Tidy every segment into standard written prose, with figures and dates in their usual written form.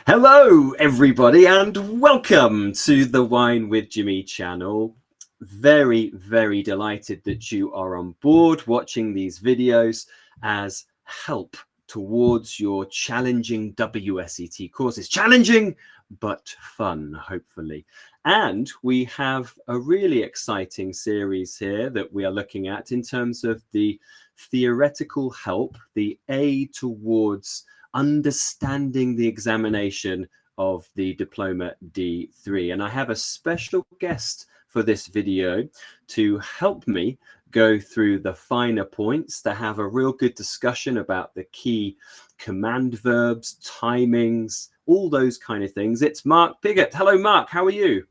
Hello, everybody, and welcome to the Wine with Jimmy channel. Very, very delighted that you are on board watching these videos as help towards your challenging WSET courses. Challenging, but fun, hopefully. And we have a really exciting series here that we are looking at in terms of the theoretical help, the aid towards understanding the examination of the Diploma D3. And I have a special guest for this video to help me go through the finer points, to have a real good discussion about the key command verbs, timings, all those kind of things. It's Mark Pygott. Hello, Mark. How are you?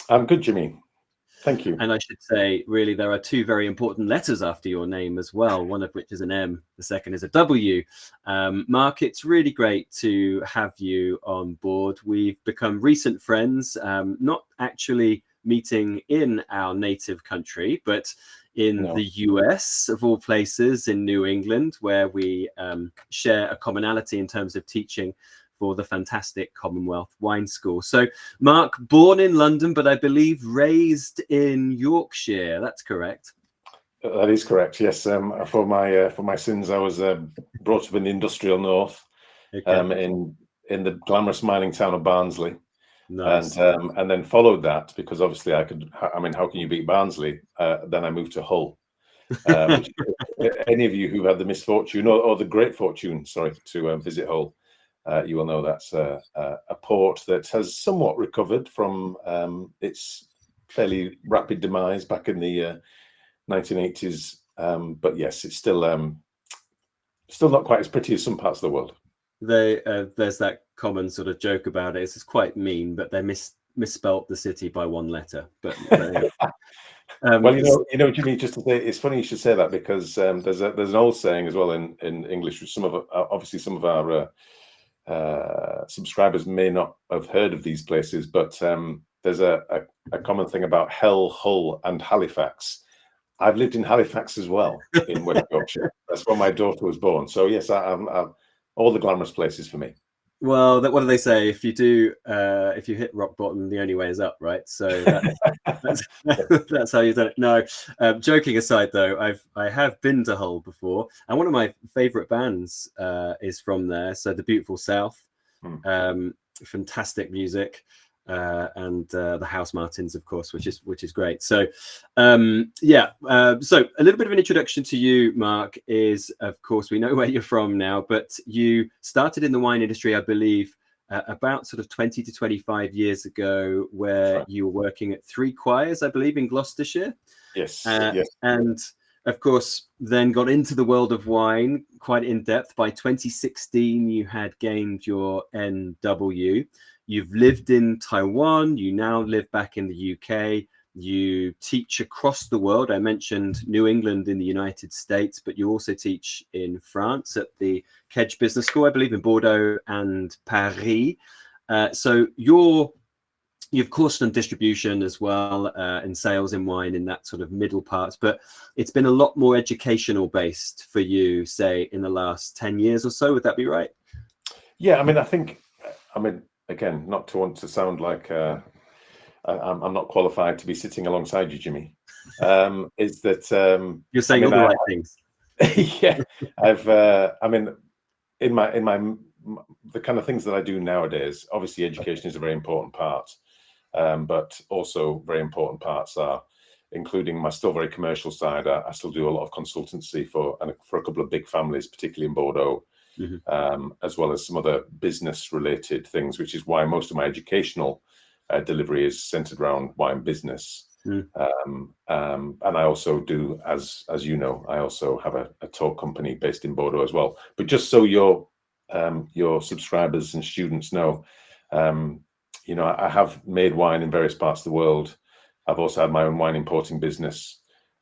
I'm good, Jimmy. Thank you. And I should say, really, there are two very important letters after your name as well, one of which is an M, the second is a W. Mark, it's really great to have you on board. We've become recent friends, not actually meeting in our native country, but in the US, of all places, in New England, where we share a commonality in terms of teaching for the fantastic Commonwealth Wine School. So, Mark, born in London, but I believe raised in Yorkshire. That's correct. That is correct. Yes. For my sins, I was brought up in the industrial north, in the glamorous mining town of Barnsley. Nice. And then followed that because obviously I could. I mean, how can you beat Barnsley? Then I moved to Hull. Which, any of you who had the misfortune or the great fortune, sorry, to visit Hull. You will know that's a port that has somewhat recovered from its fairly rapid demise back in the 1980s. But yes, it's still not quite as pretty as some parts of the world. There's that common sort of joke about it. It's quite mean, but they misspelt the city by one letter. But well, you know, Jimmy, just to say, it's funny you should say that because there's an old saying as well in English, which some of our subscribers may not have heard of these places, but there's a common thing about Hell, Hull, and Halifax. I've lived in Halifax as well in West Yorkshire. That's where my daughter was born. So yes, I'm all the glamorous places for me. Well, what do they say? If you hit rock bottom, the only way is up, right? So that's how you've done it. No, joking aside, though, I have been to Hull before, and one of my favourite bands is from there. So the Beautiful South, fantastic music, and the House Martins, of course, which is great. So so a little bit of an introduction to you, Mark, is, of course, we know where you're from now, but you started in the wine industry, I believe, about sort of 20 to 25 years ago, where you were working at Three Choirs, I believe, in Gloucestershire. Yes. Yes. And of course, then got into the world of wine quite in depth. By 2016, you had gained your NW. You've lived in Taiwan. You now live back in the UK. You teach across the world. I mentioned New England in the United States, but you also teach in France at the Kedge Business School, I believe, in Bordeaux and Paris. So you've of course done distribution as well, and sales in wine in that sort of middle parts, but it's been a lot more educational based for you, say, in the last 10 years or so. Would that be right? Yeah, I mean, again, not to want to sound like I'm not qualified to be sitting alongside you, Jimmy. Is that you're saying all the right things? Yeah, in the kind of things that I do nowadays, obviously education is a very important part, but also very important parts are including my still very commercial side. I still do a lot of consultancy for a couple of big families, particularly in Bordeaux. As well as some other business related things, which is why most of my educational delivery is centered around wine business. And I also do, as you know, I also have a talk company based in Bordeaux as well. But just so your subscribers and students know, I have made wine in various parts of the world. I've also had my own wine importing business.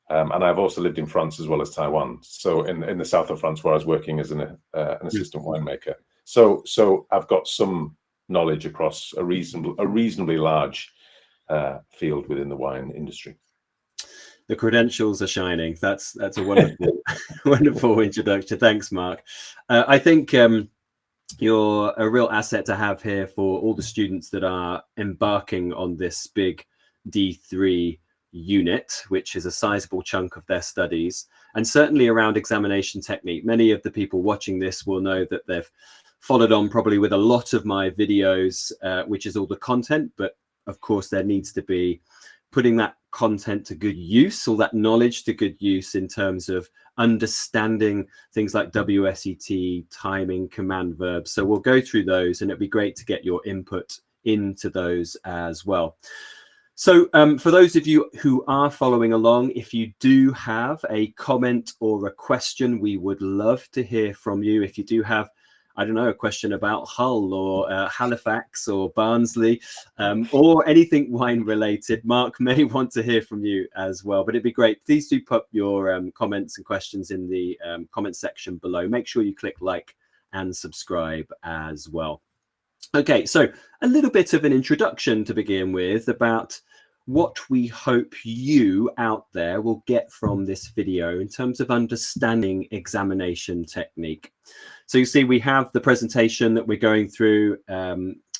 And I've also lived in France as well as Taiwan. So in the south of France, where I was working as an assistant winemaker. So I've got some knowledge across a reasonably large field within the wine industry. The credentials are shining. That's a wonderful wonderful introduction. Thanks, Mark. I think You're a real asset to have here for all the students that are embarking on this big D3 unit, which is a sizable chunk of their studies, and certainly around examination technique. Many of the people watching this will know that they've followed on probably with a lot of my videos, which is all the content, but of course there needs to be putting that content to good use, all that knowledge to good use in terms of understanding things like WSET, timing, command verbs. So we'll go through those, and it'd be great to get your input into those as well. So for those of you who are following along, if you do have a comment or a question, we would love to hear from you. If you do have, I don't know, a question about Hull or Halifax or Barnsley or anything wine related, Mark may want to hear from you as well, but it'd be great. Please do put your comments and questions in the comment section below. Make sure you click like and subscribe as well. Okay, so a little bit of an introduction to begin with about what we hope you out there will get from this video in terms of understanding examination technique. So you see, we have the presentation that we're going through.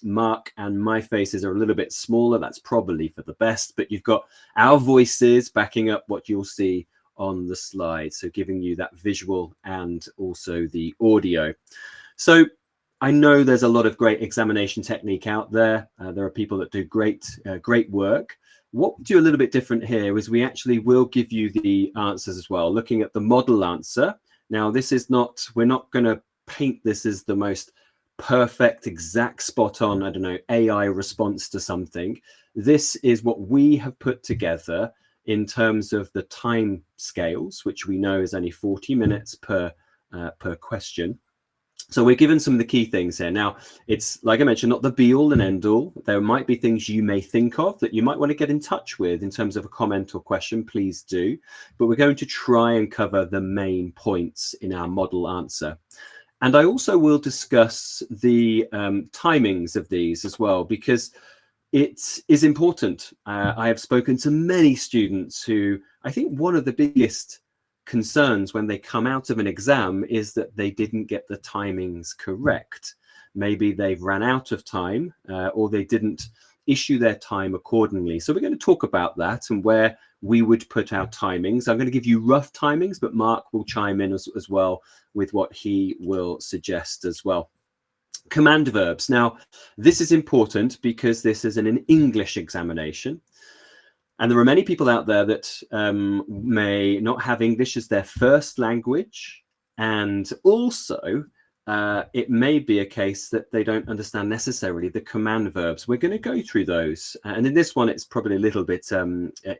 Mark and my faces are a little bit smaller. That's probably for the best, but you've got our voices backing up what you'll see on the slide. So giving you that visual and also the audio. So I know there's a lot of great examination technique out there. There are people that do great work. What we do a little bit different here is we actually will give you the answers as well, looking at the model answer. Now, this is not, we're not going to paint this as the most perfect, exact, spot on, I don't know, AI response to something. This is what we have put together in terms of the time scales, which we know is only 40 minutes per question. So we're given some of the key things here. Now, it's, like I mentioned, not the be all and end all. There might be things you may think of that you might want to get in touch with in terms of a comment or question, please do. But we're going to try and cover the main points in our model answer. And I also will discuss the timings of these as well, because it is important. I have spoken to many students who, I think one of the biggest concerns when they come out of an exam is that they didn't get the timings correct. Maybe they've ran out of time or they didn't issue their time accordingly. So we're going to talk about that and where we would put our timings. I'm going to give you rough timings, but Mark will chime in as well with what he will suggest as well. Command verbs. Now, this is important because this is an English examination. And there are many people out there that may not have English as their first language. And also, it may be a case that they don't understand necessarily the command verbs. We're going to go through those. And in this one, it's probably a little bit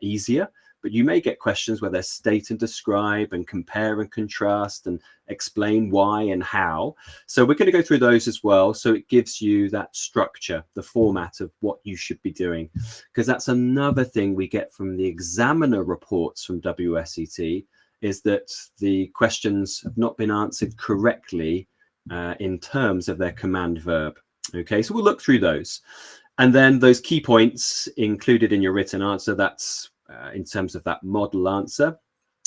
easier. But you may get questions where there's state and describe and compare and contrast and explain why and how. So we're going to go through those as well. So it gives you that structure, the format of what you should be doing. Because that's another thing we get from the examiner reports from WSET, is that the questions have not been answered correctly in terms of their command verb. Okay, so we'll look through those. And then those key points included in your written answer, that's in terms of that model answer.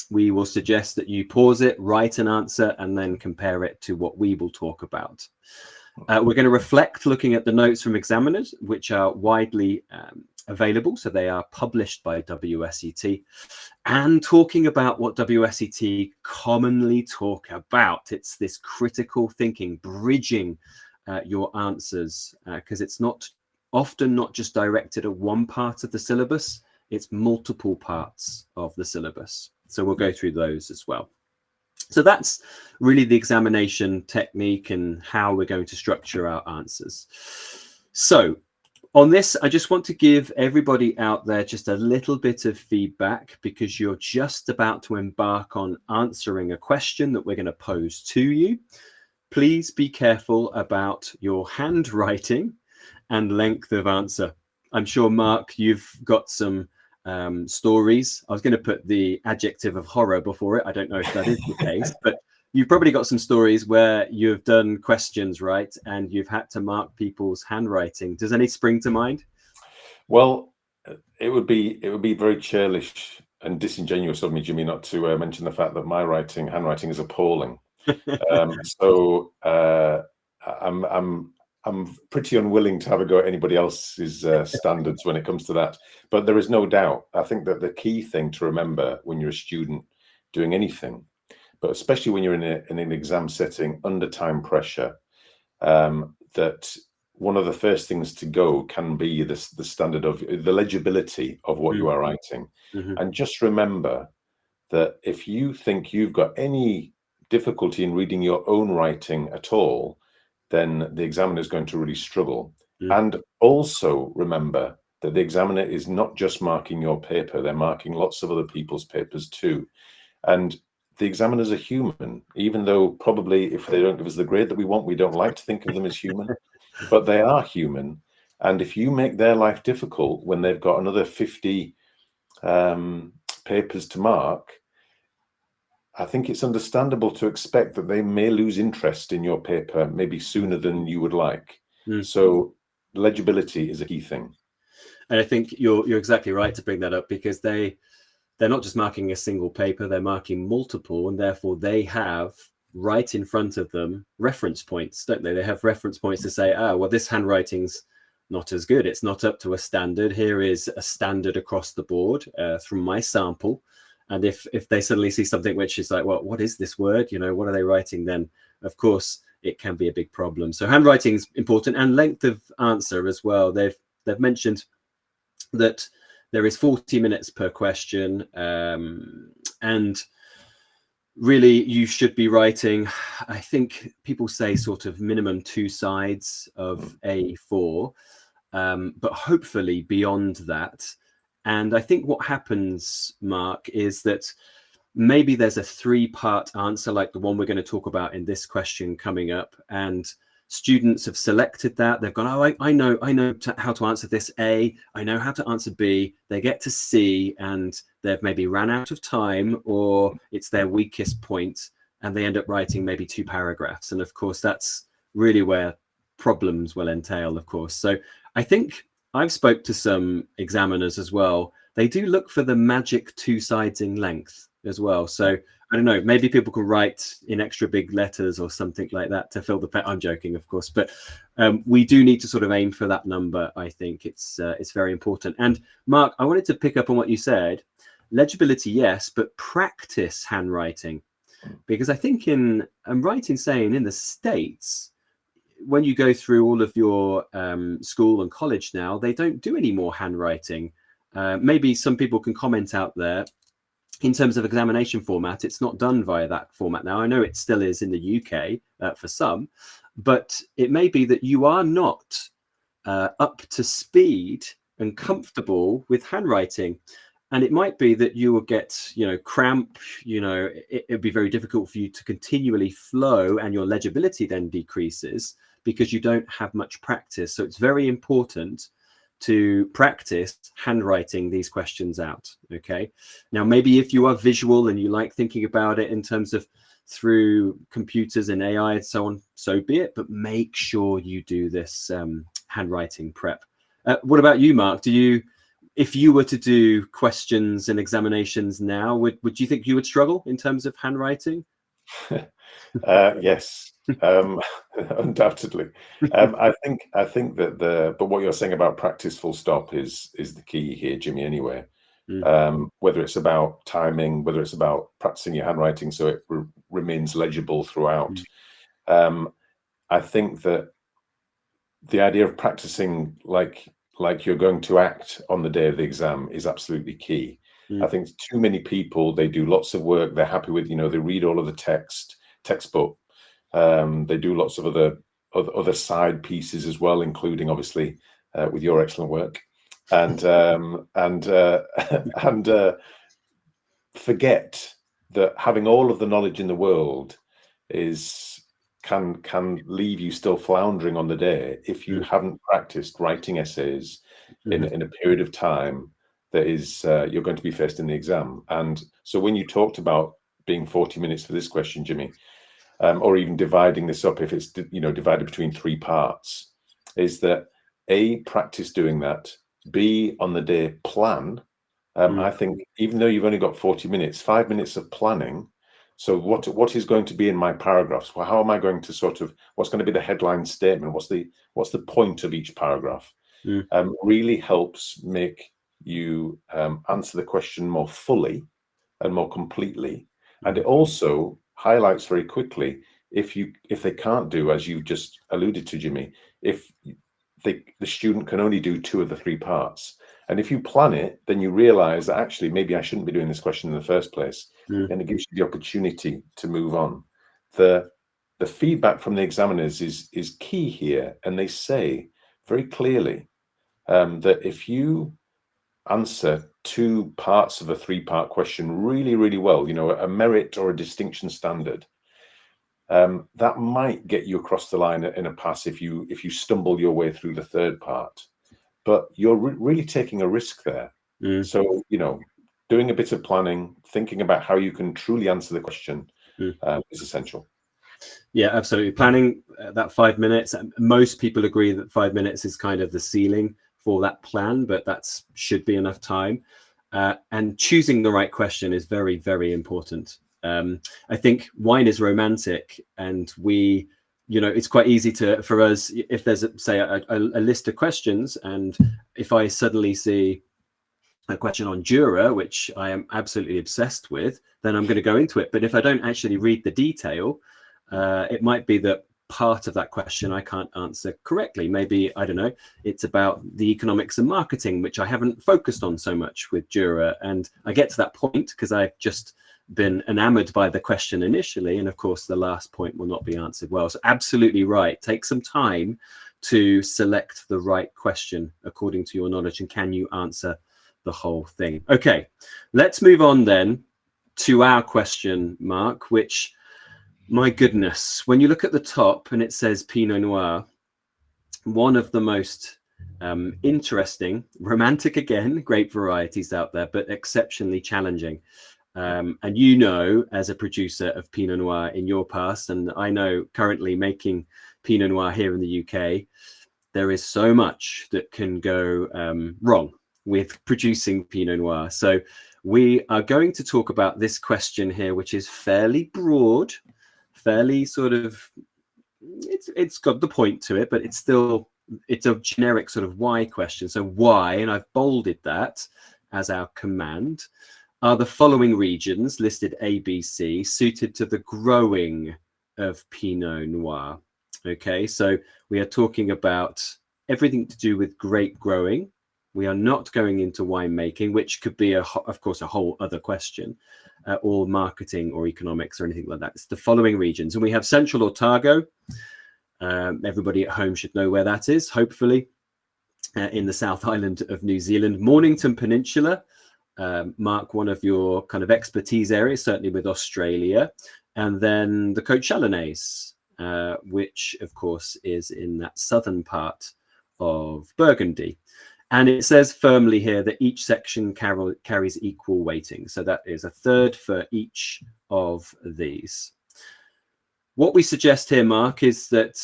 We will suggest that you pause it, write an answer, and then compare it to what we will talk about. We're going to reflect looking at the notes from examiners, which are widely available. So they are published by WSET, and talking about what WSET commonly talk about. It's this critical thinking, bridging your answers, because it's often not just directed at one part of the syllabus. It's multiple parts of the syllabus. So we'll go through those as well. So that's really the examination technique and how we're going to structure our answers. So on this, I just want to give everybody out there just a little bit of feedback, because you're just about to embark on answering a question that we're going to pose to you. Please be careful about your handwriting and length of answer. I'm sure, Mark, you've got some stories. I was going to put the adjective of horror before it. I don't know if that is the case, but you've probably got some stories where you've done questions, right? And you've had to mark people's handwriting. Does any spring to mind? Well, it would be very churlish and disingenuous of me, Jimmy, not to mention the fact that my handwriting is appalling. I'm pretty unwilling to have a go at anybody else's standards when it comes to that. But there is no doubt. I think that the key thing to remember when you're a student doing anything, but especially when you're in an exam setting under time pressure, that one of the first things to go can be the standard of the legibility of what you are writing. And just remember that if you think you've got any difficulty in reading your own writing at all, then the examiner is going to really struggle. And also remember that the examiner is not just marking your paper, they're marking lots of other people's papers too. And the examiners are human, even though probably if they don't give us the grade that we want, we don't like to think of them as human, but they are human. And if you make their life difficult when they've got another 50 papers to mark, I think it's understandable to expect that they may lose interest in your paper maybe sooner than you would like. So legibility is a key thing. And I think you're exactly right to bring that up, because they're not just marking a single paper, they're marking multiple, and therefore they have right in front of them reference points, don't they? They have reference points to say, well, this handwriting's not as good, it's not up to a standard. Here is a standard across the board from my sample. And if they suddenly see something which is like, well, what is this word? What are they writing? Then, of course, it can be a big problem. So handwriting is important, and length of answer as well. They've mentioned that there is 40 minutes per question, and really you should be writing, I think people say sort of minimum 2 sides of A4, but hopefully beyond that. And I think what happens, Mark, is that maybe there's a 3-part answer like the one we're going to talk about in this question coming up, and students have selected that. They've gone, oh, I know how to answer this A, I know how to answer B. They get to C and they've maybe ran out of time, or it's their weakest point, and they end up writing maybe 2 paragraphs. And of course, that's really where problems will entail, of course. So I think I've spoke to some examiners as well. They do look for the magic 2 sides in length as well. So I don't know, maybe people can write in extra big letters or something like that to fill the page. I'm joking, of course, but we do need to sort of aim for that number. I think it's very important. And Mark, I wanted to pick up on what you said. Legibility, yes, but practice handwriting, because I think I'm right in saying in the States, when you go through all of your school and college now, they don't do any more handwriting. Maybe some people can comment out there. In terms of examination format, it's not done via that format now. I know it still is in the UK for some, but it may be that you are not up to speed and comfortable with handwriting. And it might be that you will get, cramp, it'd be very difficult for you to continually flow, and your legibility then decreases because you don't have much practice. So it's very important to practice handwriting these questions out. Okay. Now, maybe if you are visual and you like thinking about it in terms of through computers and AI and so on, so be it, but make sure you do this handwriting prep. What about you, Mark? If you were to do questions and examinations now, would you think you would struggle in terms of handwriting? Yes, undoubtedly. I think that but what you're saying about practice full stop is the key here, Jimmy, anyway. Whether it's about timing, whether it's about practicing your handwriting so it remains legible throughout. I think that the idea of practicing like you're going to act on the day of the exam is absolutely key. I think too many people, they do lots of work, they're happy with, they read all of the textbook. They do lots of other side pieces as well, including obviously with your excellent work, and forget that having all of the knowledge in the world can leave you still floundering on the day if you haven't practiced writing essays in a period of time that is you're going to be faced in the exam. And so when you talked about being 40 minutes for this question, Jimmy, or even dividing this up if it's divided between 3 parts, is that A, practice doing that, B, on the day plan. I think even though you've only got 40 minutes, 5 minutes of planning, So what is going to be in my paragraphs? Well, how am I going to what's going to be the headline statement? What's the point of each paragraph? Really helps make you answer the question more fully and more completely. And it also highlights very quickly if they can't do, as you just alluded to, Jimmy, if the student can only do 2 of the 3 parts. And if you plan it, then you realize that actually maybe I shouldn't be doing this question in the first place. And it gives you the opportunity to move on. The feedback from the examiners is key here. And they say very clearly that if you answer 2 parts of a 3-part question really, really well, a merit or a distinction standard, that might get you across the line in a pass if you stumble your way through the 3rd part. But you're really taking a risk there. So, doing a bit of planning, thinking about how you can truly answer the question is essential. Yeah, absolutely. Planning that 5 minutes. Most people agree that 5 minutes is kind of the ceiling for that plan, but that should be enough time. And choosing the right question is very, very important. I think wine is romantic, and it's quite easy for us, if there's say a list of questions, and if I suddenly see a question on Jura, which I am absolutely obsessed with, then I'm going to go into it. But if I don't actually read the detail, it might be that part of that question I can't answer correctly. Maybe, I don't know, it's about the economics and marketing, which I haven't focused on so much with Jura. And I get to that point because I've just been enamored by the question initially. And of course, the last point will not be answered well. So absolutely right. Take some time to select the right question according to your knowledge. And can you answer the whole thing? Okay, let's move on then to our question, Mark, which, my goodness, when you look at the top and it says Pinot Noir, one of the most interesting, romantic again, grape varieties out there, but exceptionally challenging. And as a producer of Pinot Noir in your past, and I know currently making Pinot Noir here in the UK, there is so much that can go wrong with producing Pinot Noir. So we are going to talk about this question here, which is fairly broad, fairly sort of, it's got the point to it, but it's a generic sort of why question. So why, and I've bolded that as our command, are the following regions listed A, B, C suited to the growing of Pinot Noir? Okay, so we are talking about everything to do with grape growing. We are not going into winemaking, which could be, of course, a whole other question, or marketing or economics or anything like that. It's the following regions. And we have Central Otago. Everybody at home should know where that is, hopefully, in the South Island of New Zealand. Mornington Peninsula, Mark, one of your kind of expertise areas, certainly with Australia. And then the Côte Chalonnaise, which, of course, is in that southern part of Burgundy. And it says firmly here that each section carries equal weighting. So that is 1/3 for each of these. What we suggest here, Mark, is that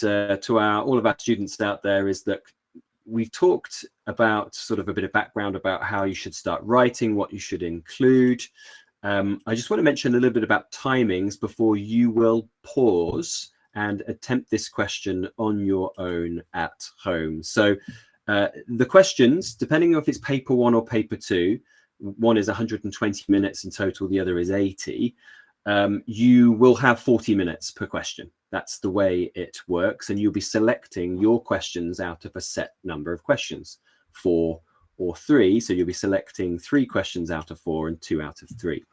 to all of our students out there, is that we've talked about sort of a bit of background about how you should start writing, what you should include. I just want to mention a little bit about timings before you will pause and attempt this question on your own at home. So the questions, depending on if it's paper 1 or paper 2, one is 120 minutes in total, the other is 80. You will have 40 minutes per question. That's the way it works. And you'll be selecting your questions out of a set number of questions, 4 or 3. So you'll be selecting 3 questions out of 4 and 2 out of 3.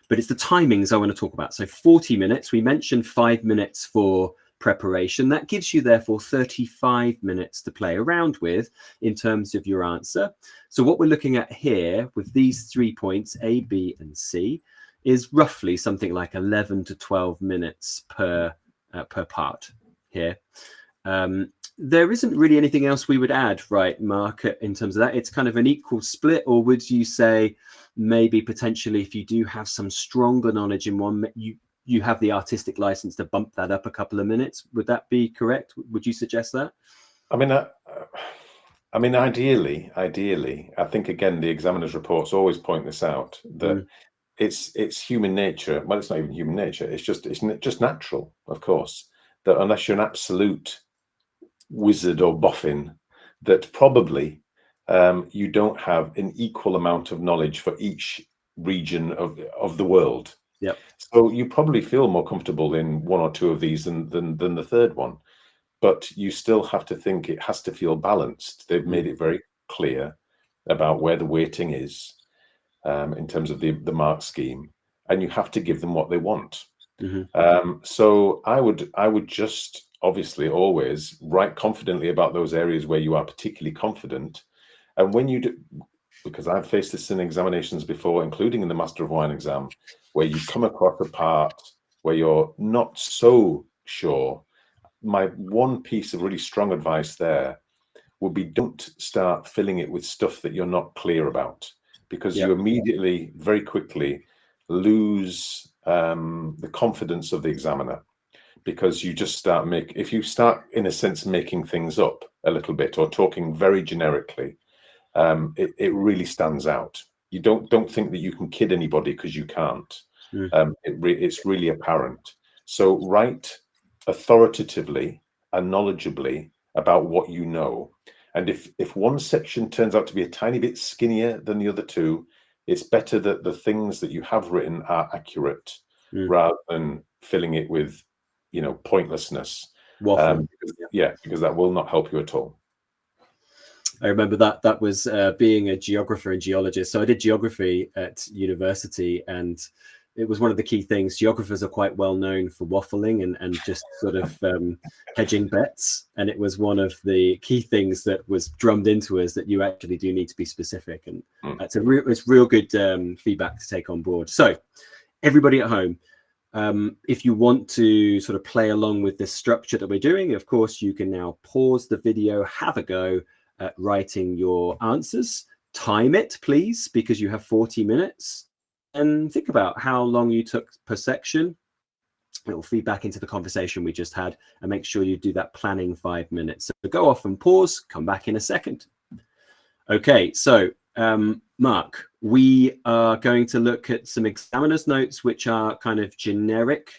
But it's the timings I want to talk about. So 40 minutes, we mentioned 5 minutes for preparation. That gives you therefore 35 minutes to play around with in terms of your answer. So what we're looking at here with these 3 points, A, B, and C, is roughly something like 11 to 12 minutes per part here. There isn't really anything else we would add, right, Mark, in terms of that? It's kind of an equal split, or would you say maybe potentially if you do have some stronger knowledge in one, you have the artistic license to bump that up a couple of minutes? Would that be correct? Would you suggest that? I mean, ideally, I think, again, the examiner's reports always point this out, that it's human nature. Well, it's not even human nature. It's just natural, of course, that unless you're an absolute wizard or boffin, that probably you don't have an equal amount of knowledge for each region of the world. Yep. So you probably feel more comfortable in one or two of these than the third one, but you still have to think it has to feel balanced. They've made it very clear about where the weighting is in terms of the mark scheme, and you have to give them what they want. So I would just obviously always write confidently about those areas where you are particularly confident. And when you do, because I've faced this in examinations before, including in the Master of Wine exam, where you come across a part where you're not so sure, my one piece of really strong advice there would be, don't start filling it with stuff that you're not clear about, because you immediately, very quickly lose the confidence of the examiner, because you just start if you start, in a sense, making things up a little bit or talking very generically, it really stands out. You don't think that you can kid anybody, because you can't. It's really apparent. So write authoritatively and knowledgeably about what you know. And if one section turns out to be a tiny bit skinnier than the other two, it's better that the things that you have written are accurate rather than filling it with, pointlessness. Because that will not help you at all. I remember that was being a geographer and geologist. So I did geography at university, and it was one of the key things. Geographers are quite well known for waffling and just sort of hedging bets. And it was one of the key things that was drummed into us, that you actually do need to be specific. And it's real good feedback to take on board. So everybody at home, if you want to sort of play along with this structure that we're doing, of course, you can now pause the video, have a go at writing your answers. Time it, please, because you have 40 minutes. And think about how long you took per section. It will feed back into the conversation we just had, and make sure you do that planning 5 minutes. So go off and pause, come back in a second. Okay, so Mark, we are going to look at some examiner's notes, which are kind of generic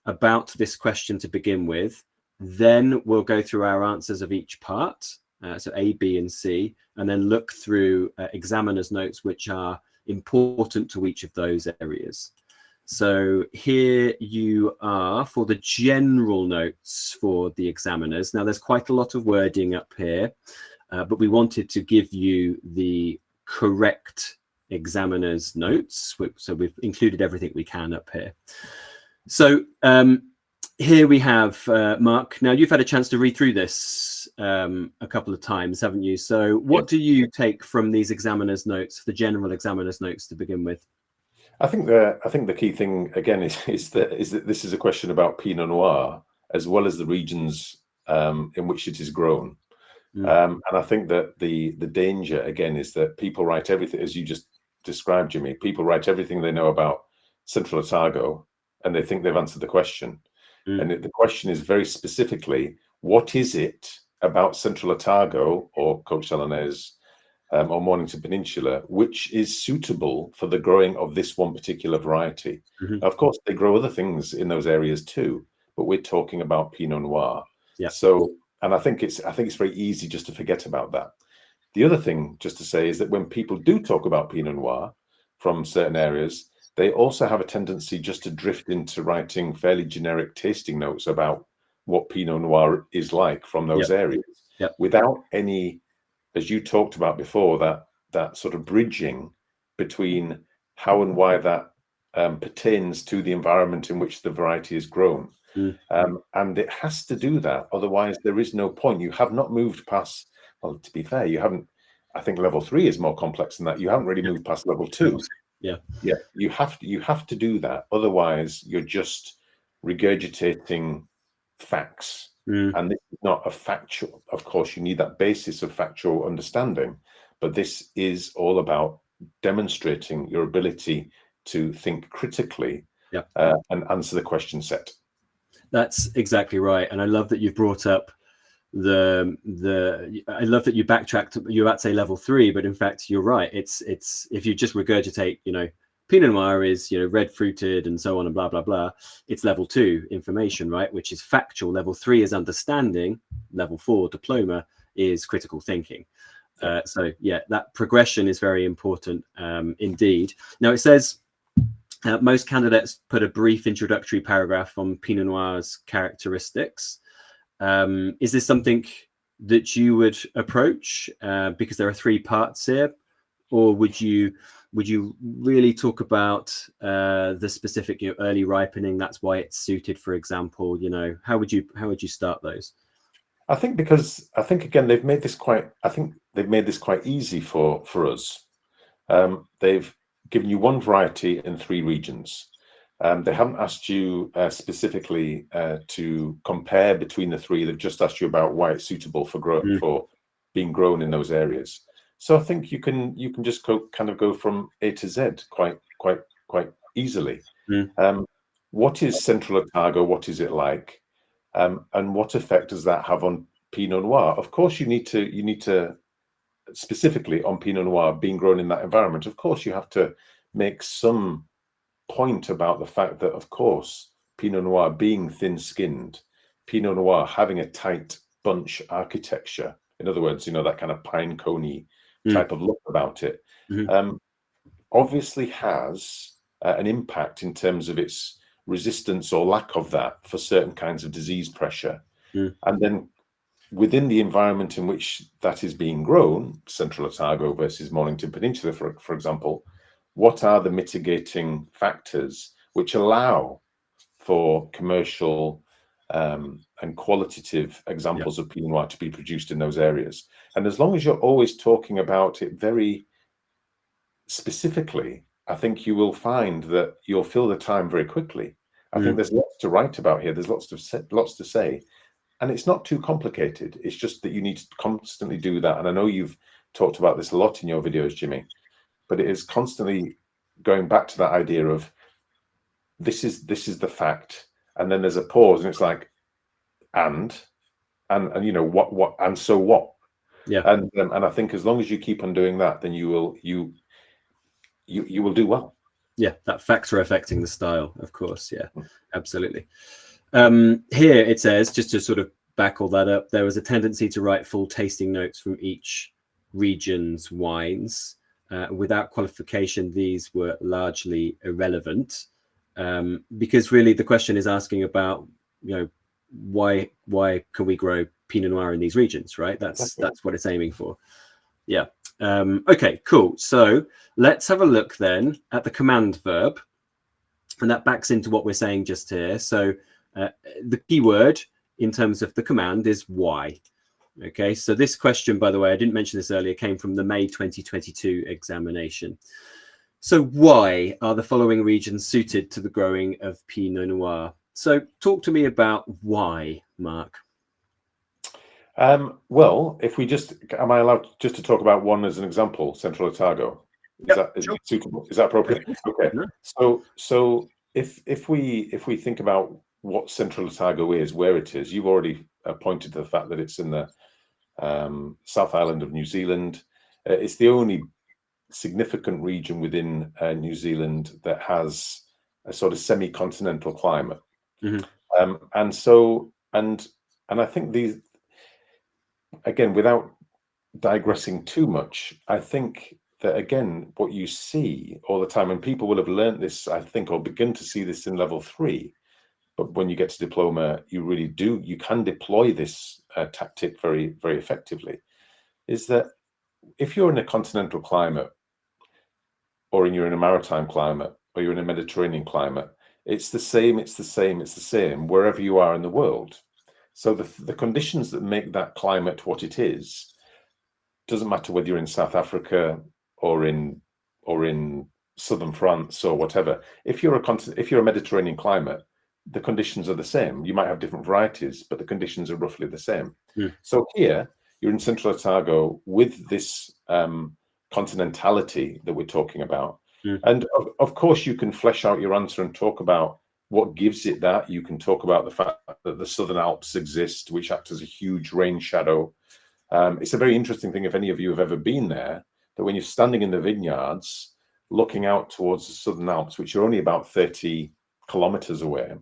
about this question to begin with. Then we'll go through our answers of each part, so A, B, and C, and then look through examiner's notes, which are important to each of those areas. So here you are for the general notes for the examiners. Now there's quite a lot of wording up here, but we wanted to give you the correct examiner's notes. So we've included everything we can up here. So here we have Mark. Now you've had a chance to read through this a couple of times, haven't you? So what do you take from these examiner's notes, the general examiner's notes, to begin with? I think the key thing again is that this is a question about Pinot Noir as well as the regions in which it is grown. And I think that the danger again is that people write everything, as you just described, Jimmy. People write everything they know about Central Otago, and they think they've answered the question. And the question is very specifically, what is it about Central Otago or Coach Chalonnaise or Mornington Peninsula which is suitable for the growing of this one particular variety? Of course, they grow other things in those areas too, but we're talking about Pinot Noir. So, and I think it's very easy just to forget about that. The other thing just to say is that when people do talk about Pinot Noir from certain areas, they also have a tendency just to drift into writing fairly generic tasting notes about what Pinot Noir is like from those areas, without any, as you talked about before, that sort of bridging between how and why that pertains to the environment in which the variety is grown. And it has to do that, otherwise there is no point. You have not moved past, well, to be fair, you haven't, I think level 3 is more complex than that. You haven't really moved past level 2. You have to do that, otherwise you're just regurgitating facts. And this is not a factual, of course you need that basis of factual understanding, but this is all about demonstrating your ability to think critically and answer the question set. That's exactly right. And I love that you've brought up I love that you backtracked. You're about to say level 3, but in fact you're right. It's if you just regurgitate, Pinot Noir is, red fruited and so on and blah, blah, blah. It's level 2 information, right? Which is factual. Level 3 is understanding. Level 4 diploma is critical thinking. So yeah, that progression is very important indeed. Now it says most candidates put a brief introductory paragraph on Pinot Noir's characteristics. Is this something that you would approach because there are 3 parts here, or would you really talk about the specific early ripening? That's why it's suited, for example. How would you start those? I think again they've made this quite easy for us. They've given you 1 variety in 3 regions. They haven't asked you specifically to compare between the 3. They've just asked you about why it's suitable for being grown in those areas. So I think you can just go from A to Z quite easily. What is Central Otago? What is it like? And what effect does that have on Pinot Noir? Of course, you need to specifically on Pinot Noir being grown in that environment. Of course, you have to make some point about the fact that, of course, Pinot Noir being thin-skinned, Pinot Noir having a tight bunch architecture. In other words, that kind of pine coney type of look about it, obviously has an impact in terms of its resistance or lack of that for certain kinds of disease pressure. And then within the environment in which that is being grown, Central Otago versus Mornington Peninsula, for example, what are the mitigating factors which allow for commercial and qualitative examples of Pinot Noir to be produced in those areas? And as long as you're always talking about it very specifically, I think you will find that you'll fill the time very quickly. I think there's lots to write about here. There's lots to say. And it's not too complicated. It's just that you need to constantly do that. And I know you've talked about this a lot in your videos, Jimmy, but it is constantly going back to that idea of this is the fact. And then there's a pause and it's like, and what, and so what? Yeah. And I think as long as you keep on doing that, then you will do well. Yeah, that factor affecting the style, of course. Yeah, absolutely. Here it says, just to sort of back all that up, there was a tendency to write full tasting notes from each region's wines. Without qualification, these were largely irrelevant, because really the question is asking about, why can we grow Pinot Noir in these regions, right? That's what it's aiming for. Yeah. Okay, cool. So let's have a look then at the command verb, and that backs into what we're saying just here. So the key word in terms of the command is why. Okay, so this question, by the way, I didn't mention this earlier, came from the May 2022 examination. So why are the following regions suited to the growing of Pinot Noir? So talk to me about why, Mark. Well, if we am I allowed just to talk about one as an example, Central Otago? Is that suitable? Is that appropriate? Okay. So if we think about what Central Otago is, where it is, you've already pointed to the fact that it's in the South Island of New Zealand. It's the only significant region within New Zealand that has a sort of semi-continental climate. And I think these, again, without digressing too much, I think that, again, what you see all the time, and people will have learned this, I think, or begin to see this in level 3, but when you get to diploma, you can deploy this tactic very, very effectively, is that if you're in a continental climate, or you're in a maritime climate, or you're in a Mediterranean climate, it's the same wherever you are in the world. So the conditions that make that climate what it is, doesn't matter whether you're in South Africa or in southern France or whatever. If you're a Mediterranean climate, the conditions are the same. You might have different varieties, but the conditions are roughly the same. So here you're in Central Otago with this continentality that we're talking about. And of course you can flesh out your answer and talk about what gives it that. You can talk about the fact that the Southern Alps exist, which act as a huge rain shadow. It's a very interesting thing, if any of you have ever been there, that when you're standing in the vineyards, looking out towards the Southern Alps, which are only about 30 kilometers away,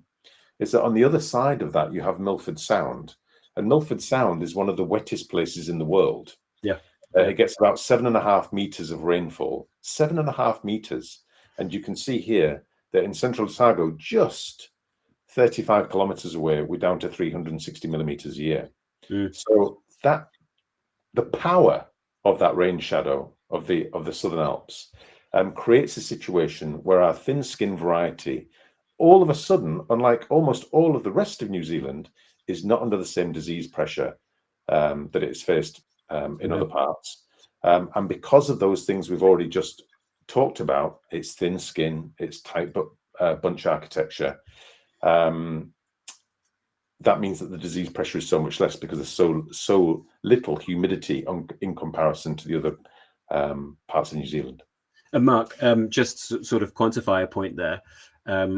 is that on the other side of that, you have Milford Sound. And Milford Sound is one of the wettest places in the world. Yeah. It gets about 7.5 meters of rainfall, 7.5 meters. And you can see here that in central Otago, just 35 kilometers away, we're down to 360 millimeters a year. So that the power of that rain shadow of the Southern Alps creates a situation where our thin skin variety, all of a sudden, unlike almost all of the rest of New Zealand, is not under the same disease pressure that it's faced in other parts. And because of those things we've already just talked about, it's thin skin, it's tight bunch architecture. That means that the disease pressure is so much less because there's so little humidity in comparison to the other parts of New Zealand. And Mark, just sort of quantify a point there,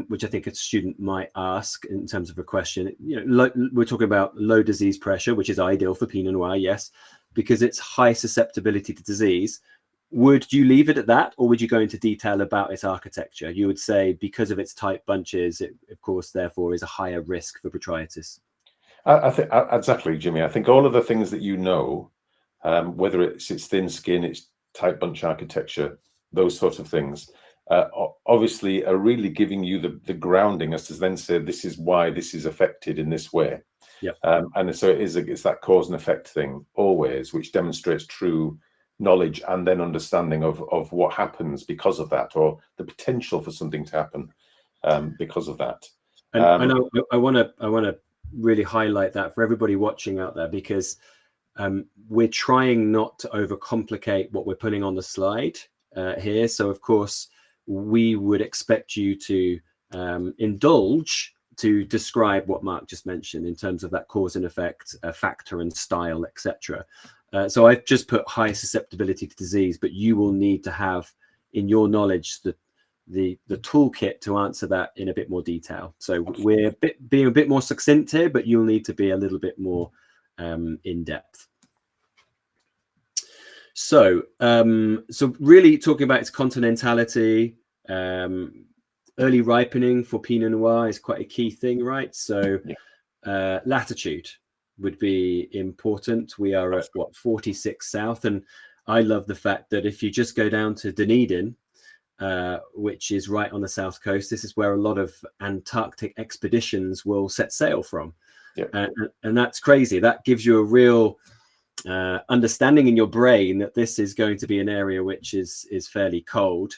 which I think a student might ask in terms of a question. You know, we're talking about low disease pressure, which is ideal for Pinot Noir, yes, because it's high susceptibility to disease. Would you leave it at that, or would you go into detail about its architecture? You would say because of its tight bunches, it, of course, therefore, is a higher risk for botrytis. I think exactly, Jimmy. I think all of the things that you know, whether it's thin skin, it's tight bunch architecture, those sorts of things, obviously are really giving you the grounding as to then say this is why this is affected in this way. Yeah. And so it's that cause and effect thing always, which demonstrates true knowledge and then understanding of what happens because of that, or the potential for something to happen because of that. And I want to really highlight that for everybody watching out there, because we're trying not to overcomplicate what we're putting on the slide here. So of course we would expect you to indulge to describe what Mark just mentioned in terms of that cause and effect factor and style, etc. So I've just put high susceptibility to disease, but you will need to have in your knowledge the toolkit to answer that in a bit more detail. So we're being a bit more succinct here, but you'll need to be a little bit more in depth. So so really talking about its continentality, early ripening for Pinot Noir is quite a key thing, right? So latitude would be important. We are at what, 46 south, and I love the fact that if you just go down to Dunedin, which is right on the south coast, this is where a lot of Antarctic expeditions will set sail from. And that's crazy. That gives you a real understanding in your brain that this is going to be an area which is fairly cold,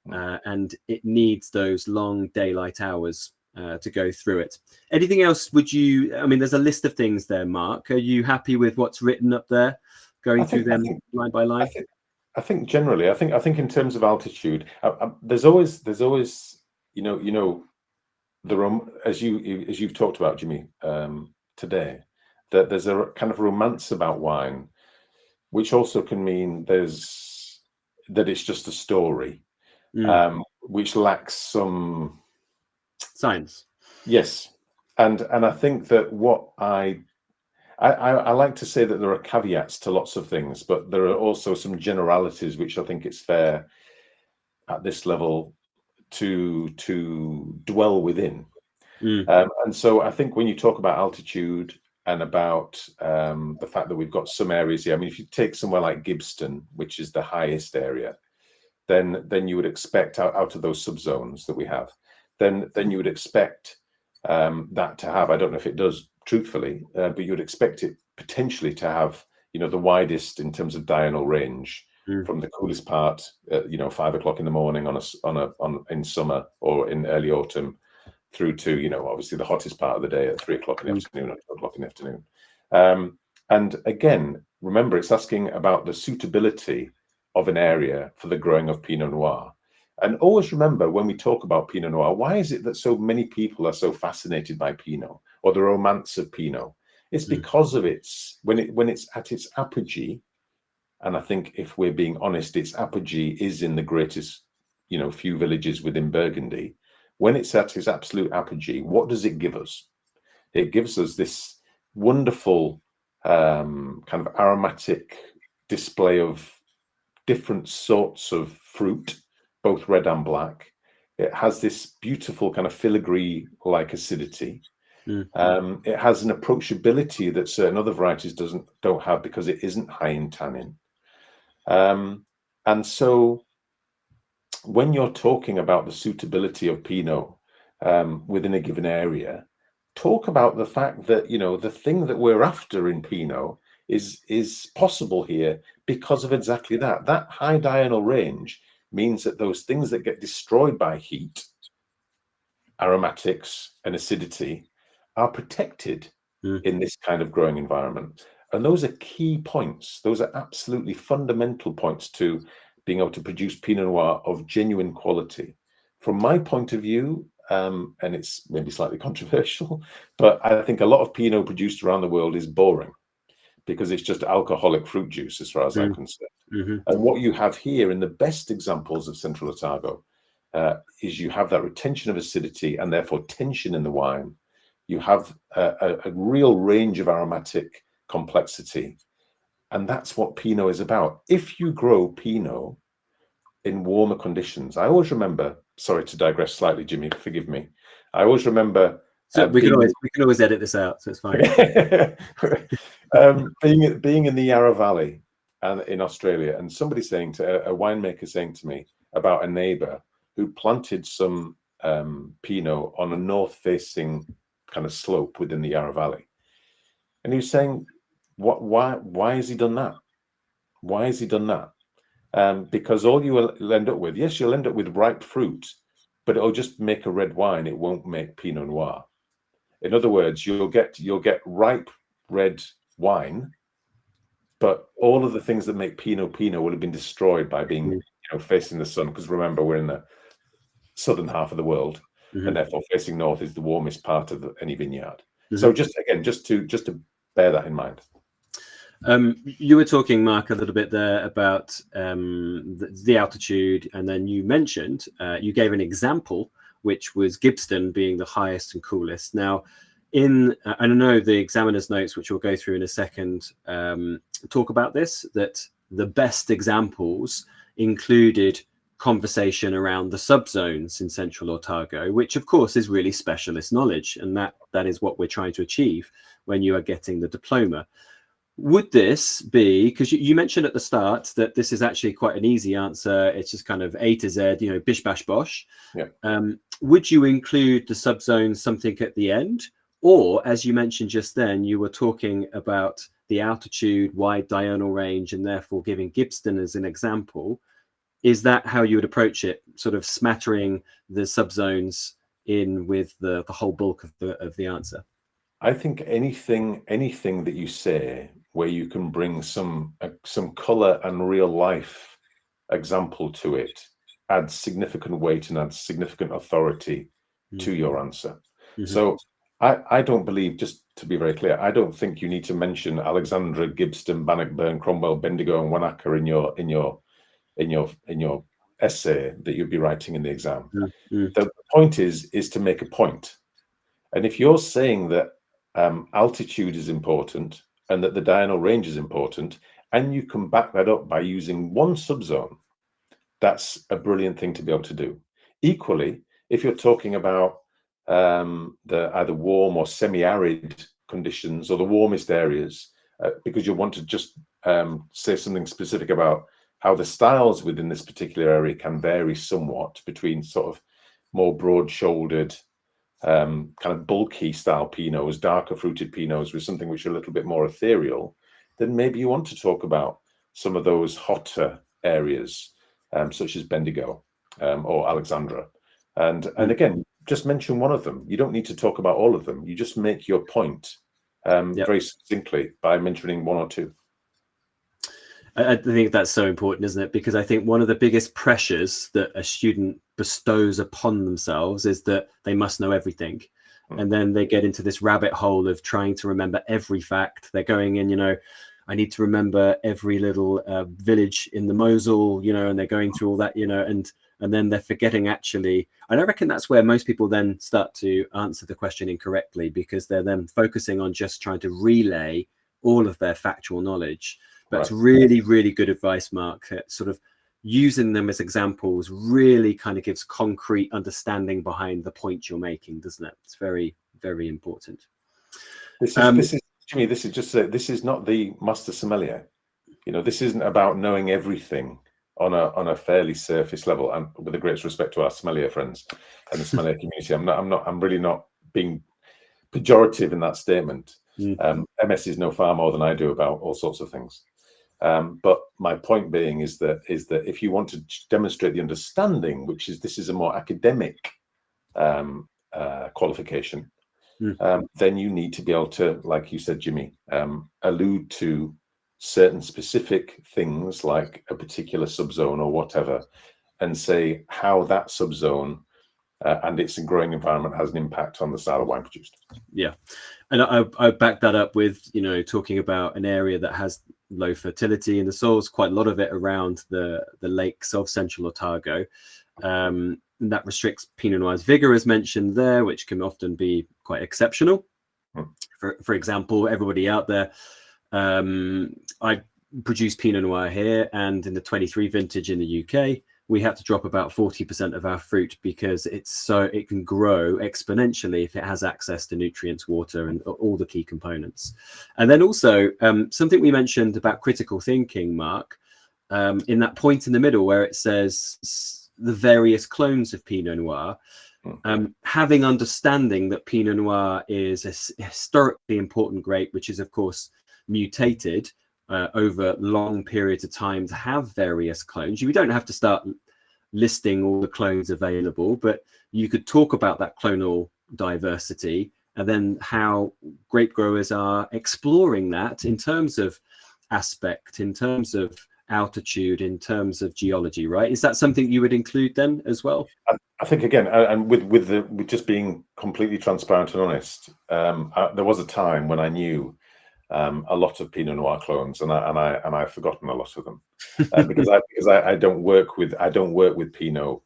and it needs those long daylight hours to go through it. Anything else would you, I mean, there's a list of things there, Mark. Are you happy with what's written up there, going through them line by line? I think generally, I think in terms of altitude, there's always you know as you've talked about, Jimmy, today, that there's a kind of romance about wine, which also can mean that it's just a story, which lacks some science. Yes, and I think that what I like to say that there are caveats to lots of things, but there are also some generalities which I think it's fair at this level to dwell within. And so I think when you talk about altitude and about the fact that we've got some areas here, I mean, if you take somewhere like Gibbston, which is the highest area, then you would expect out of those subzones that we have, then you would expect that to have, I don't know if it does truthfully, but you would expect it potentially to have, you know, the widest in terms of diurnal range from the coolest part, 5 o'clock in the morning in summer or in early autumn, through to, you know, obviously the hottest part of the day at 3 o'clock in the afternoon or 2 o'clock in the afternoon. And again, remember, it's asking about the suitability of an area for the growing of Pinot Noir. And always remember, when we talk about Pinot Noir, why is it that so many people are so fascinated by Pinot or the romance of Pinot? It's because of when it's at its apogee, and I think if we're being honest, its apogee is in the greatest, few villages within Burgundy. When it's at its absolute apogee, what does it give us? It gives us this wonderful kind of aromatic display of different sorts of fruit both red and black. It has this beautiful kind of filigree-like acidity. It has an approachability that certain other varieties don't have because it isn't high in tannin. And so when you're talking about the suitability of Pinot within a given area, talk about the fact that, you know, the thing that we're after in Pinot is possible here because of exactly that. That high diurnal range means that those things that get destroyed by heat, aromatics and acidity, are protected in this kind of growing environment. And those are key points. Those are absolutely fundamental points to being able to produce Pinot Noir of genuine quality. From my point of view, and it's maybe slightly controversial, but I think a lot of Pinot produced around the world is boring because it's just alcoholic fruit juice as far as I'm concerned. And what you have here in the best examples of Central Otago is you have that retention of acidity and therefore tension in the wine. You have a real range of aromatic complexity. And that's what Pinot is about. If you grow Pinot in warmer conditions, I always remember, sorry to digress slightly, Jimmy, forgive me. I always remember... So we can always edit this out, so it's fine. being in the Yarra Valley and in Australia, and somebody saying to a winemaker saying to me about a neighbor who planted some Pinot on a north-facing kind of slope within the Yarra Valley, and he was saying, why has he done that? Why has he done that? Because all you will end up with, yes, you'll end up with ripe fruit, but it'll just make a red wine. It won't make Pinot Noir. In other words, you'll get ripe red wine, but all of the things that make Pinot will have been destroyed by being, you know, facing the sun. Because remember, we're in the southern half of the world, and therefore facing north is the warmest part of any vineyard. So just to bear that in mind. You were talking, Mark, a little bit there about the altitude, and then you mentioned you gave an example, which was Gibbston being the highest and coolest. Now, I know the examiner's notes, which we'll go through in a second, talk about this, that the best examples included conversation around the subzones in Central Otago, which of course is really specialist knowledge, and that is what we're trying to achieve when you are getting the diploma. Would this be, because you mentioned at the start that this is actually quite an easy answer, it's just kind of A to Z, you know, bish bash bosh. Yeah. Would you include the subzones something at the end? Or, as you mentioned just then, you were talking about the altitude, wide diurnal range, and therefore giving Gibbston as an example. Is that how you would approach it, sort of smattering the subzones in with the whole bulk of the answer? I think anything that you say where you can bring some color and real life example to it adds significant weight and adds significant authority to your answer. So I don't believe, just to be very clear, I don't think you need to mention Alexandra, Gibbston, Bannockburn, Cromwell, Bendigo, and Wanaka in your essay that you'd be writing in the exam. The point is to make a point. And if you're saying that altitude is important and that the diurnal range is important, and you can back that up by using one subzone, that's a brilliant thing to be able to do. Equally, if you're talking about the either warm or semi-arid conditions or the warmest areas, because you want to just say something specific about how the styles within this particular area can vary somewhat between sort of more broad-shouldered, kind of bulky style Pinots, darker fruited Pinots with something which are a little bit more ethereal, then maybe you want to talk about some of those hotter areas, such as Bendigo or Alexandra. And again, just mention one of them. You don't need to talk about all of them. You just make your point very succinctly by mentioning one or two. I think that's so important, isn't it? Because I think one of the biggest pressures that a student bestows upon themselves is that they must know everything. And then they get into this rabbit hole of trying to remember every fact. They're going in, you know, I need to remember every little village in the Mosel, you know, and they're going through all that, you know, and then they're forgetting actually. And I reckon that's where most people then start to answer the question incorrectly, because they're then focusing on just trying to relay all of their factual knowledge. But it's really, really good advice, Mark. Sort of using them as examples really kind of gives concrete understanding behind the point you're making, doesn't it? It's very, very important. This is Jimmy. This is not the master sommelier. You know, this isn't about knowing everything on a fairly surface level. And with the greatest respect to our sommelier friends and the sommelier community, I'm really not being pejorative in that statement. MS is know far more than I do about all sorts of things. But my point being is that if you want to demonstrate the understanding, this is a more academic qualification, then you need to be able to, like you said, Jimmy, allude to certain specific things like a particular subzone or whatever, and say how that subzone and its growing environment has an impact on the style of wine produced. Yeah, and I back that up with, you know, talking about an area that has low fertility in the soils, quite a lot of it around the lakes of central Otago. And that restricts Pinot Noir's vigor, as mentioned there, which can often be quite exceptional. For example, everybody out there, I produce Pinot Noir here, and in the 23 vintage in the UK, we had to drop about 40% of our fruit because it can grow exponentially if it has access to nutrients, water, and all the key components. And then also something we mentioned about critical thinking, Mark, in that point in the middle where it says the various clones of Pinot Noir, having understanding that Pinot Noir is a historically important grape, which is of course mutated over long periods of time to have various clones. You don't have to start listing all the clones available, but you could talk about that clonal diversity and then how grape growers are exploring that in terms of aspect, in terms of altitude, in terms of geology, right? Is that something you would include then as well? I think, again, and with just being completely transparent and honest, there was a time when I knew a lot of Pinot Noir clones, and I've forgotten a lot of them because I don't work with Pinot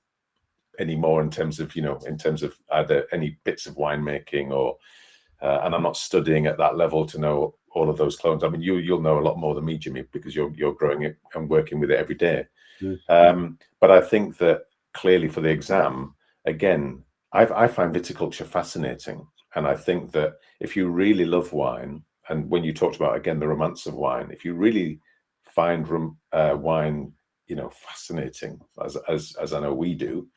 anymore in terms of either any bits of winemaking or and I'm not studying at that level to know all of those clones. I mean, you'll know a lot more than me, Jimmy, because you're growing it and working with it every day. But I think that clearly for the exam, again, I find viticulture fascinating, and I think that if you really love wine, and when you talked about, again, the romance of wine, if you really find wine, you know, fascinating, as I know we do,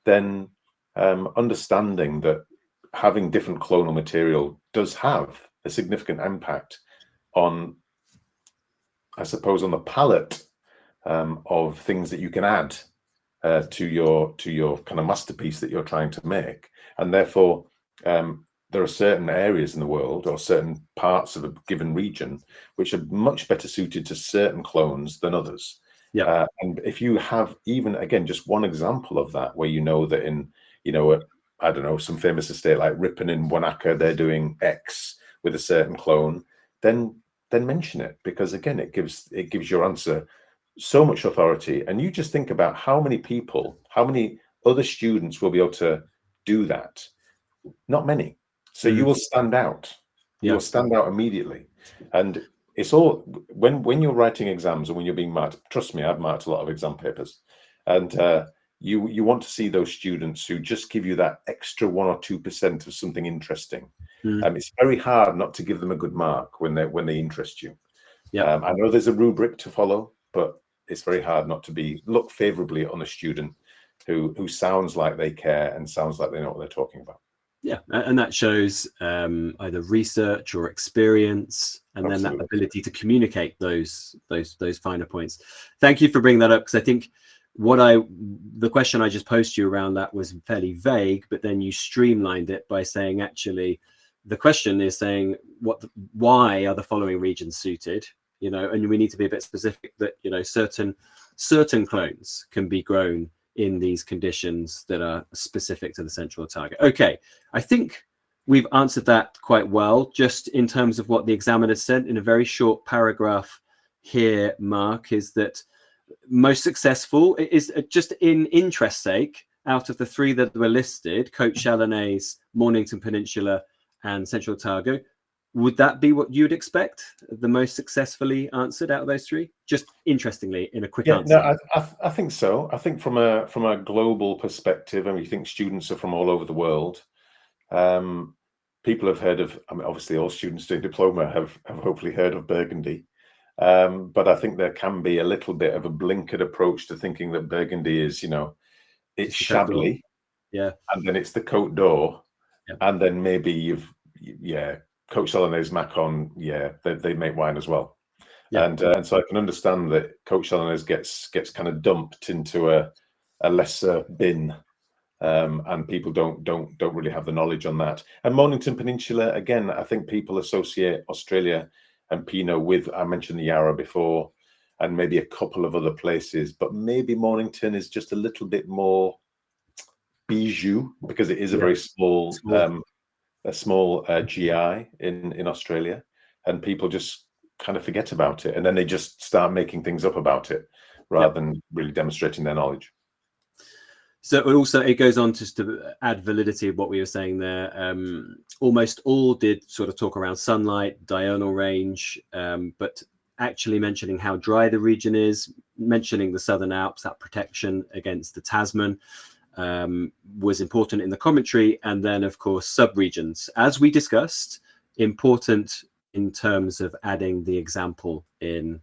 then understanding that having different clonal material does have a significant impact on, I suppose, on the palette of things that you can add to your kind of masterpiece that you're trying to make, and therefore there are certain areas in the world or certain parts of a given region which are much better suited to certain clones than others. Yeah. And if you have even, again, just one example of that, where you know that in, you know, I don't know, some famous estate like Ripon in Wanaka, they're doing X with a certain clone, then mention it, because again, it gives your answer so much authority. And you just think about how many people, how many other students will be able to do that. Not many. So you will stand out. You will stand out immediately. And it's all when you're writing exams and when you're being marked. Trust me, I've marked a lot of exam papers, and you want to see those students who just give you that extra 1 or 2% of something interesting. It's very hard not to give them a good mark when they interest you. I know there's a rubric to follow, but it's very hard not to look favorably on a student who sounds like they care and sounds like they know what they're talking about. Yeah, and that shows either research or experience, and then that ability to communicate those finer points. Thank you for bringing that up, because I think the question I just posed to you around that was fairly vague, but then you streamlined it by saying, actually, the question is saying why are the following regions suited, you know, and we need to be a bit specific that, you know, certain clones can be grown in these conditions that are specific to the central Otago. Okay, I think we've answered that quite well, just in terms of what the examiner said in a very short paragraph here, Mark, is that most successful is just in interest sake, out of the 3 that were listed, Côte Chalonnaise, Mornington Peninsula, and Central Otago, Would that be what you'd expect, the most successfully answered out of those three? Just interestingly, in a quick answer. No, I think so. I think from a global perspective, and we think students are from all over the world. People have heard of, I mean, obviously all students doing diploma have hopefully heard of Burgundy. But I think there can be a little bit of a blinkered approach to thinking that Burgundy is, it's Chablis, and then it's the Côte d'Or, and then maybe Coach Chalonnais Macon, they make wine as well. And so I can understand that Coach Chalonnais gets kind of dumped into a lesser bin, and people don't really have the knowledge on that. And Mornington Peninsula, again, I think people associate Australia and Pinot with, I mentioned the Yarra before, and maybe a couple of other places, but maybe Mornington is just a little bit more bijou because it is a very small GI in Australia, and people just kind of forget about it, and then they just start making things up about it rather than really demonstrating their knowledge. So it goes on just to add validity of what we were saying there. Almost all did sort of talk around sunlight, diurnal range, but actually mentioning how dry the region is, mentioning the Southern Alps, that protection against the Tasman, was important in the commentary. And then, of course, subregions, as we discussed, important in terms of adding the example in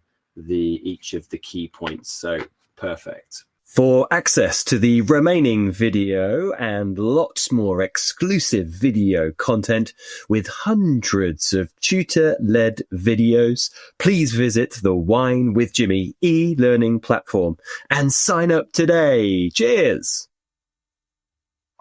each of the key points. So perfect. For access to the remaining video and lots more exclusive video content with hundreds of tutor-led videos, please visit the Wine with Jimmy e-learning platform and sign up today. Cheers!